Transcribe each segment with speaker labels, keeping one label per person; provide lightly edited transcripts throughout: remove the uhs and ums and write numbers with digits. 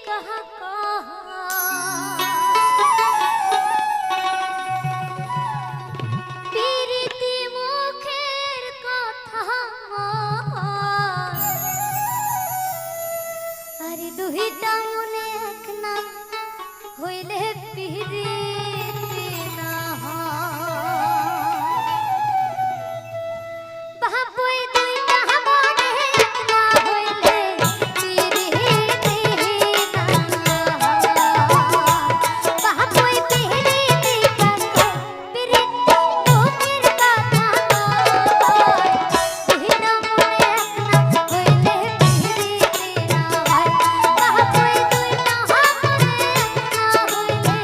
Speaker 1: कहा कहा पीरिति मुखेर कथा अरे दुहिता मने एक ना হইলে পিরিতি না বাবুই দুইটা মনে এক না হইলে পিরিতি না বাবুই পিরিতি কাকে পিরিতি মুখের কথা নয় দুইটা মনে এক না হইলে পিরিতি না বাবুই দুইটা মনে এক না হইলে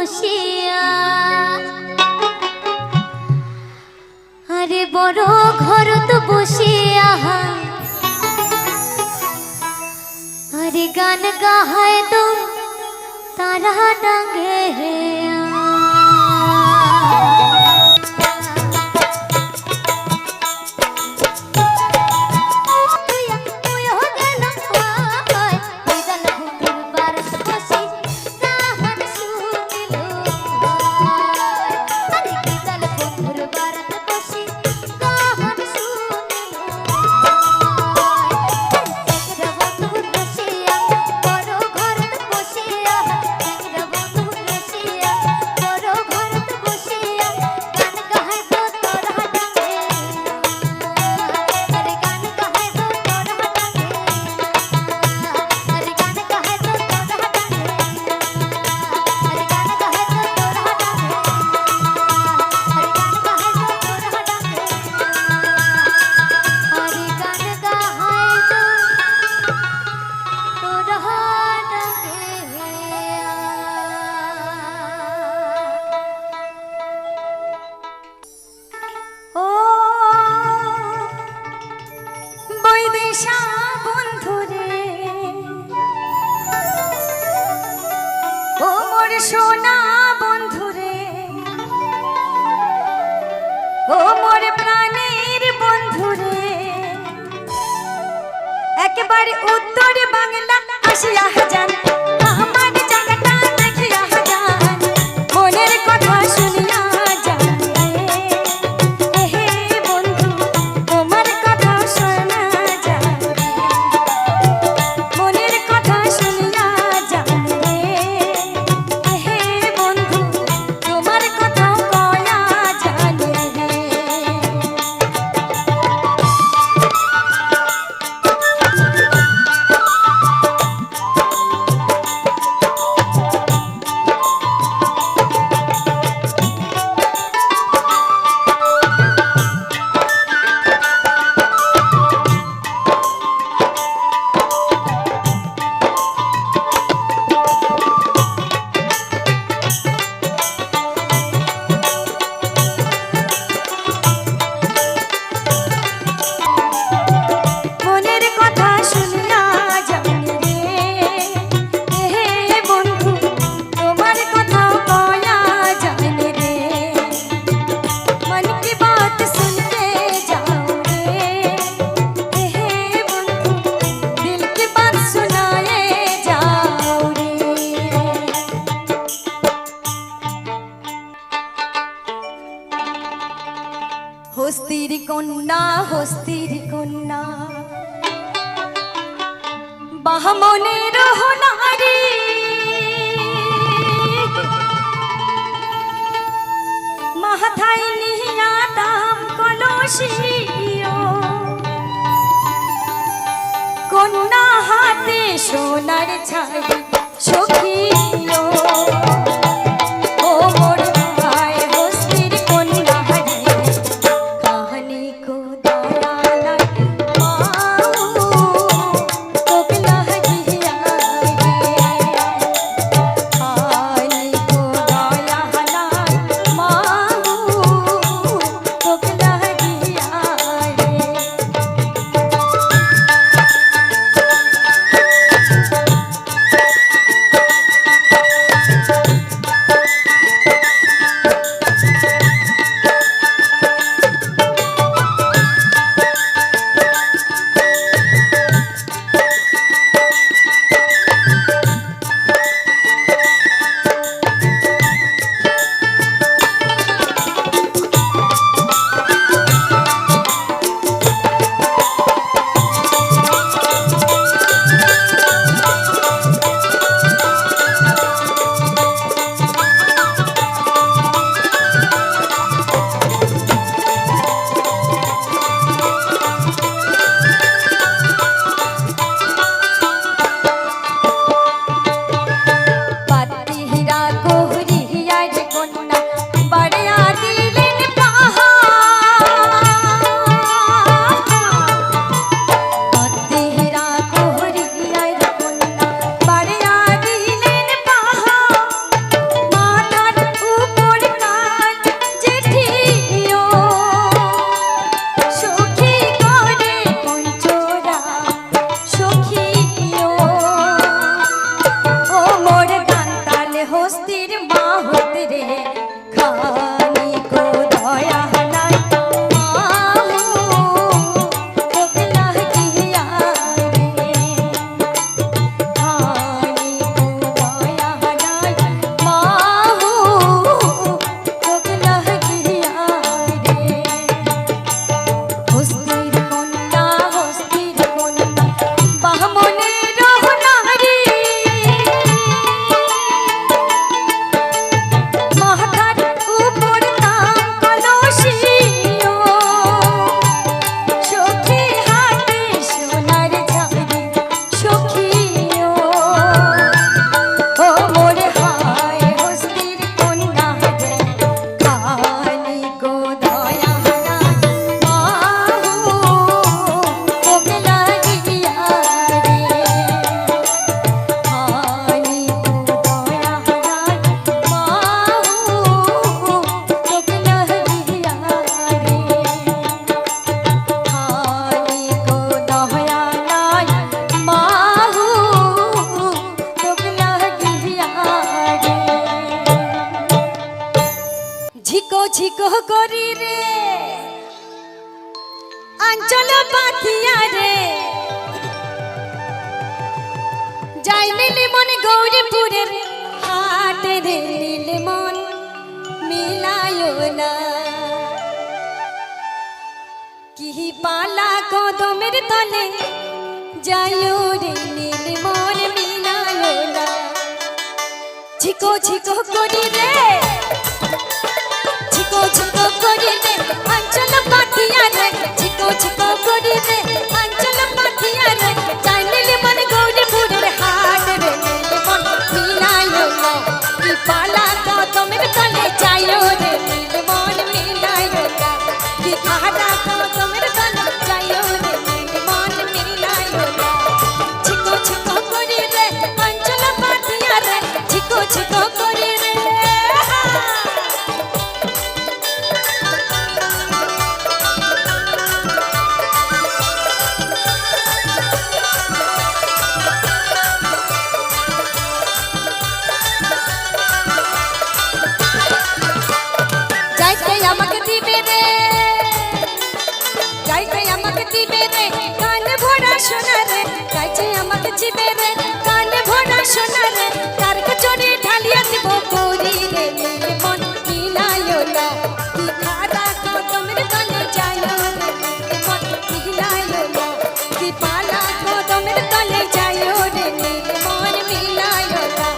Speaker 1: বসিয়া আরে বড় ঘরত বসিয়া আরে গান গাহায় তো তারা ডাঙ্গে সোনা বন্ধুরে ও মোর প্রাণের বন্ধুরে একেবারে উত্তর বাংলা আসিয়া যান আমার জায়গাটা দেখিয়া যান মনের কথা শুনিয়া যান হে বন্ধু তোমার কথা শোনা যান মনের কথা শুনিয়া যান হস্তির কন্যা বাহমনের নারী মাথায় নিয়া দাম কলসিও কন্যা হাতে সোনার ছাড়ি সখিও ঝিকো করি রে আঞ্চল পাথিয়া রে যাই নীলি মন গৌরীপুরের হাটে রে নীল মন মিলায়ো না কি পালা কদমের তলে যাইও রে নীল মন মিলায়ো না ঝিকো ঝিকো করি রে ঝিকো ঝিকো করি রে আঞ্চল পাথিয়া রে ঝিকো ঝিকো করি রে আঞ্চল পাথিয়া রে যাই নীলি মন গৌরীপুরের হাট রে নীল মন মিলায়ো না কি পালা কদমের তলে যাইও রে নীল মন মিলায়ো না কি পালা কদমের তলে যাইও রে নীল মন মিলায়ো না ঝিকো ঝিকো করি রে আঞ্চল পাথিয়া রে ঝিকো ঝিকো করি রে যাইতে আমাকে দিবে রে যাইতে আমাকে দিবে রে কান ভরা সোনা রে যাইতে আমাকে দিবে রে কান ভরা সোনা রে তার কচরে ঢালিয়া দিব করি রে নীল মন মিলায়ো না কি খারা কদমের তলে যাইও রে নীল মন মিলায়ো না কি পালা কদমের তলে যাইও রে নীল মন মিলায়ো না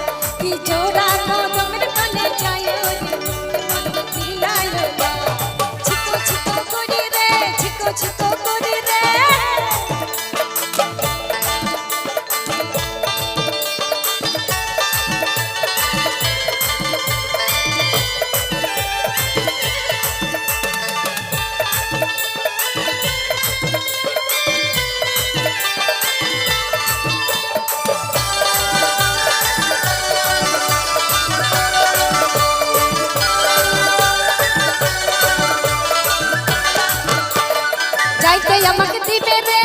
Speaker 1: কি জোড়া কদমের তলে যাইও রে নীল মন মিলায়ো না ঝিকো ঝিকো করি রে ঝিকো ঝিকো করি রে যাইতে আমাকে দিবে রে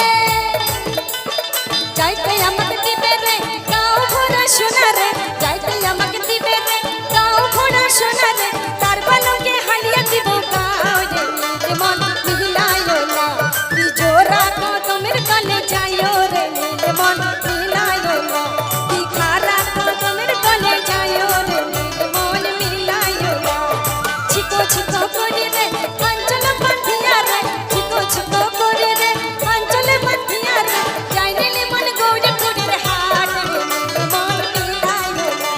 Speaker 1: যাইতে আমাকে দিবে রে গাও ভরা সোনা রে যাইতে আমাকে দিবে রে গাও ভরা সোনা রে তার বালকে হালিয়া দিব গাও রে নীল মন মিলায়ো না কি জোড়া কদমের তলে যাইও রে নীল মন মিলায়ো না কি খারা কদমের তলে যাইও রে নীল মন মিলায়ো না ঝিকো ঝিকো করি রে আঞ্চল পাথিয়া রে ঝিকো ঝিকো করি রে আঞ্চল পাথিয়া রে যাই নীলি মন গৌরীপুরের হাট রে নীল মন মিলায়ো না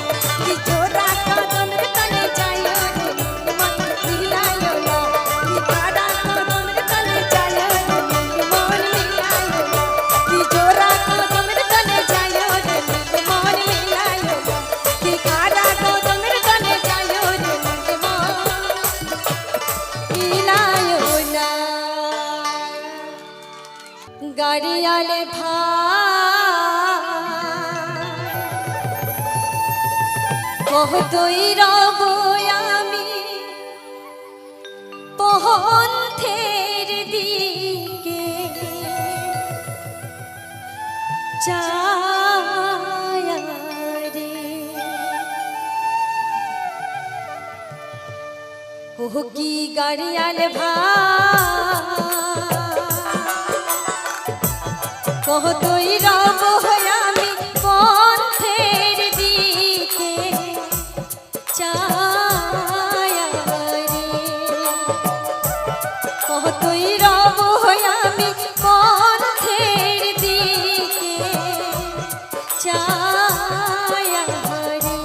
Speaker 1: কি জোড়া কদমের তলে যাইও রে নীল মন মিলায়ো না কি খারা কদমের তলে যাইও রে নীল মন মিলায়ো না কি জোড়া কদমের তলে যাইও রে নীল মন মিলায়ো না কি খারা কদমের তলে যাইও রে নীল মন মিলায়ো না গাড়িয়ালে ভাই কতই রব আমি পন্থের দিকে চায়া রে ও কি গাড়িয়াল ভাই কতই রব আমি পন্থের দিকে চায়া রে কতই রব আমি পন্থের দিকে চায়া রে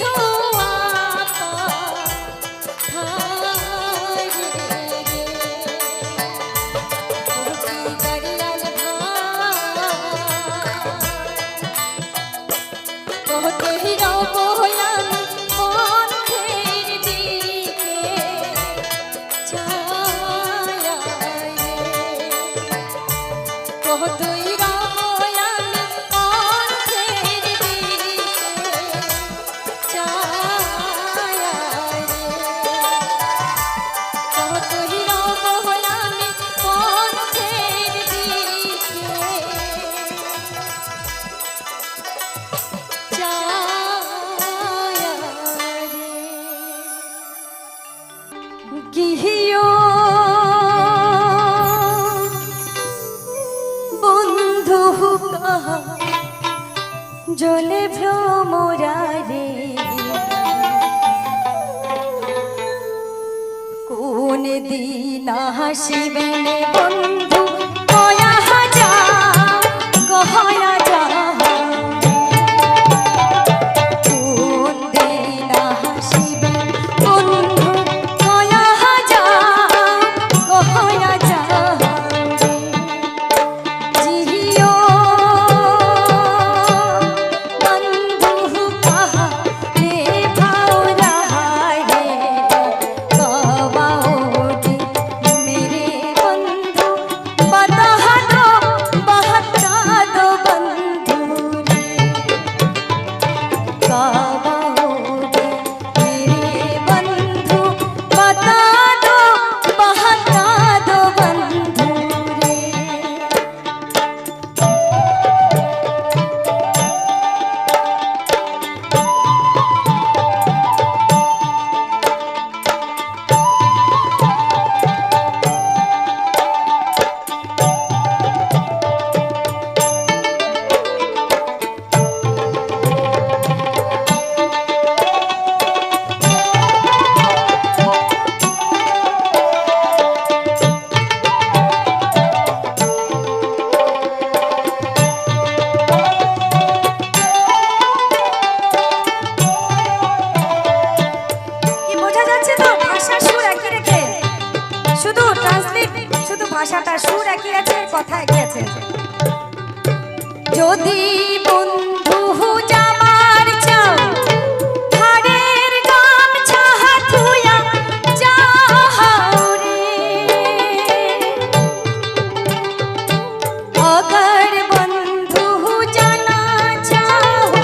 Speaker 1: ধোয়া ধারে রে ওকি দাঁড়িয়াল ভাই কতই রব আমি পথের দিকে ছায়া রে কতই রব আমি পথের দিকে ছায়া রে কতই রব আমি পথের দিকে গিহিও বন্ধু কাহা জলে ভ্রমরারে কোন দিন হাসিবেন বন্ধু কয়া যা কহয়া যা কোন দিন হাসিবেন বন্ধু কয়া যা কহয়া যা জিও বন্ধু কাহা রে ভাওরা রে কবাওটি মেরে বন্ধু বতা দো বহতা দো বন্ধু রে কবাওটি মেরে বন্ধু বতা দো বহতা দো বন্ধু রে কি বোঝা যাচ্ছে তো ভাষার সুর একই রেখে শুধু ট্রান্সলেট শুধু ভাষাটা সুর একই আছে কথা একই আছে যদি বন্ধু যাবার চাও ধারের গামছা হাতুয়া যাও রে अगर बंधु जाना चाहो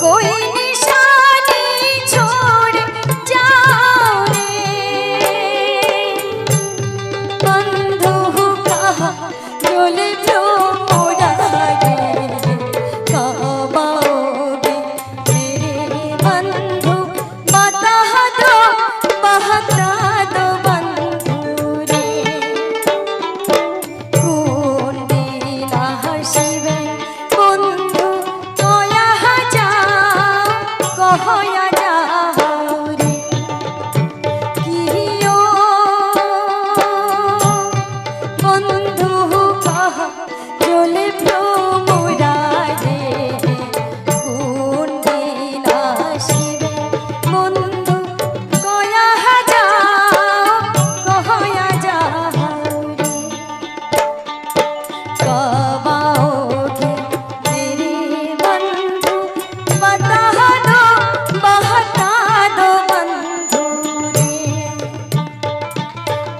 Speaker 1: कोई निशानी छोड़ जाओ रे बंधु कहा डोले मोरा रे कबाओगे मेरे बंधु बता दो बहता दो बंधु रे কোন দিন হাসিবেন বন্ধু কয়া যা কহয়া যাও রে কিও বন্ধু কাহা জলে ভ্রমরা রে কোন দিন হাসিবেন বন্ধু কয়া যাও কহয়া যাও রে कबाओगे मेरे बंधु बता दो बहता दो बंधु रे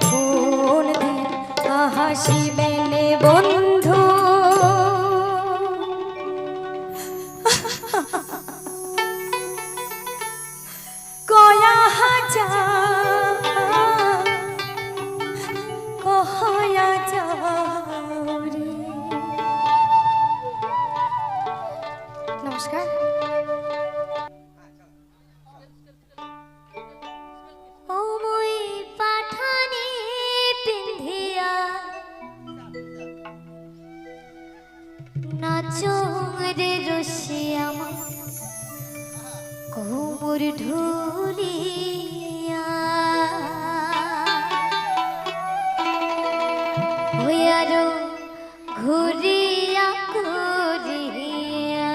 Speaker 1: কোন দিন হাসিবেন বন্ধু কয়া যা কহয়া যাও রে নমস্কার ও মই পাঠানি পিন্ধিয়া নাচো রে রসিয়া কোমর ঢুলিয়া হইয়ারো ঘুরিয়া ঘুরিয়া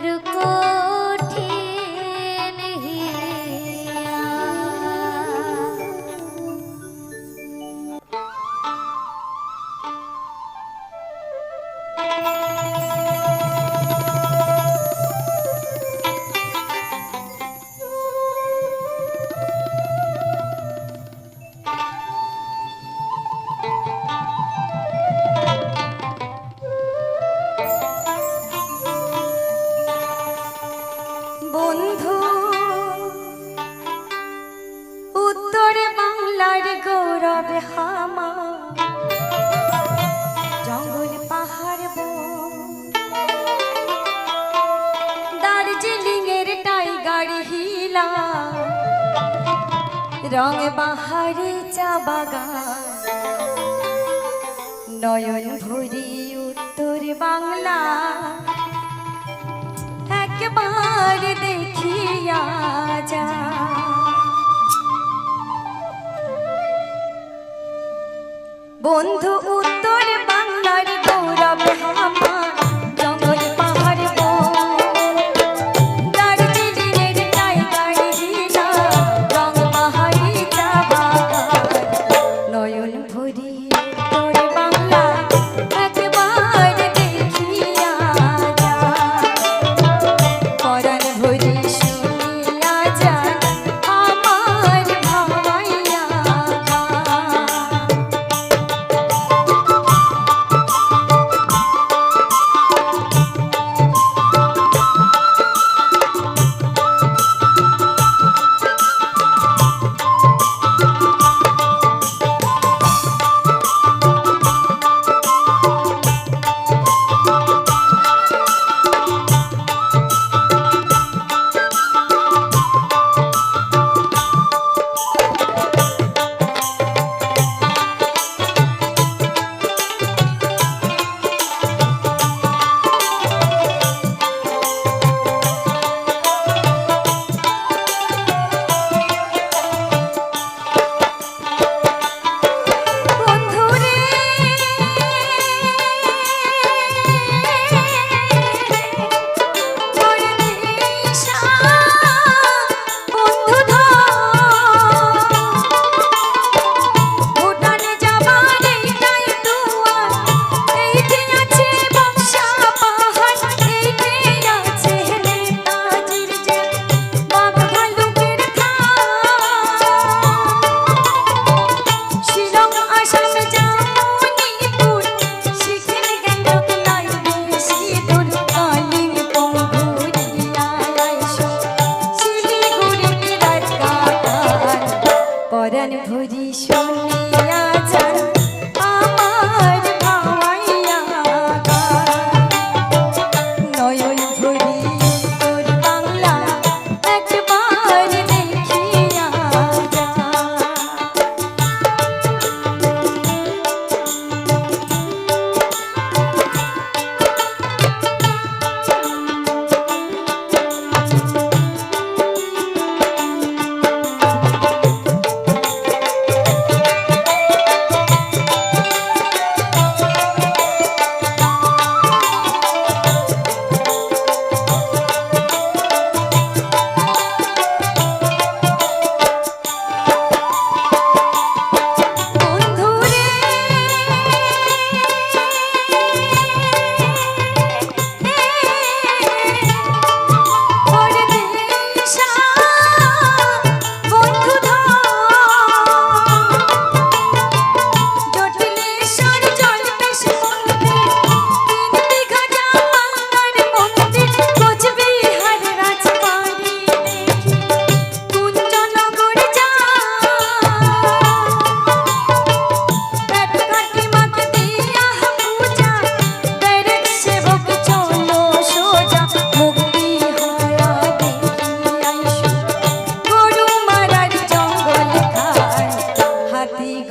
Speaker 1: মোর কঠিন হিয়া। বন্ধু উত্তর বাংলার গৌরব হামা, জঙ্গল পাহাড় দার্জিলিং এর টাইগার হিলা, রং বাহারে চা বাগান, নয়ন ভরি উত্তর বাংলা একবার দেখিয়া যা। বন্ধু উত্তর বাংলার গৌরব আমার, জঙ্গল পাহাড় দার্জিলিং এর টাইগার হিলা, রং বাহারি চা বাগান, নয়ন ভরি উত্তর বাংলা একবার দেখিয়া যা। পরাণ ভরি শুনিয়া যান আমার ভাবাইয়া গান। পরাণ ভরি শুনিয়া যান আমার ভাবাইয়া গান। নয়ন ভরি উত্তর বাংলা একবার দেখিয়া যা।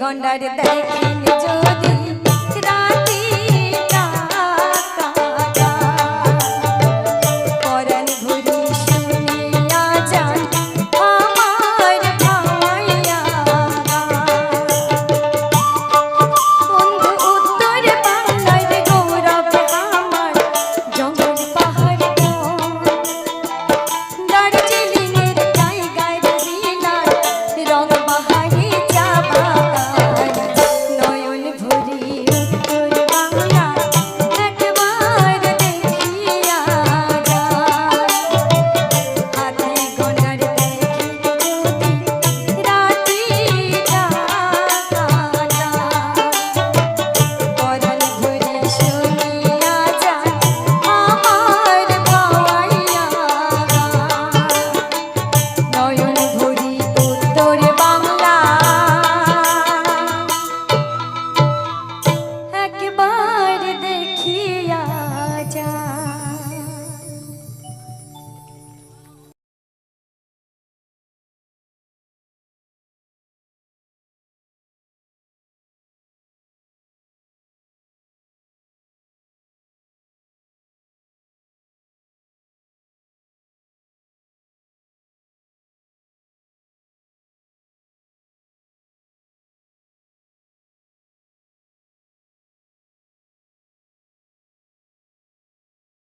Speaker 1: গন্ডার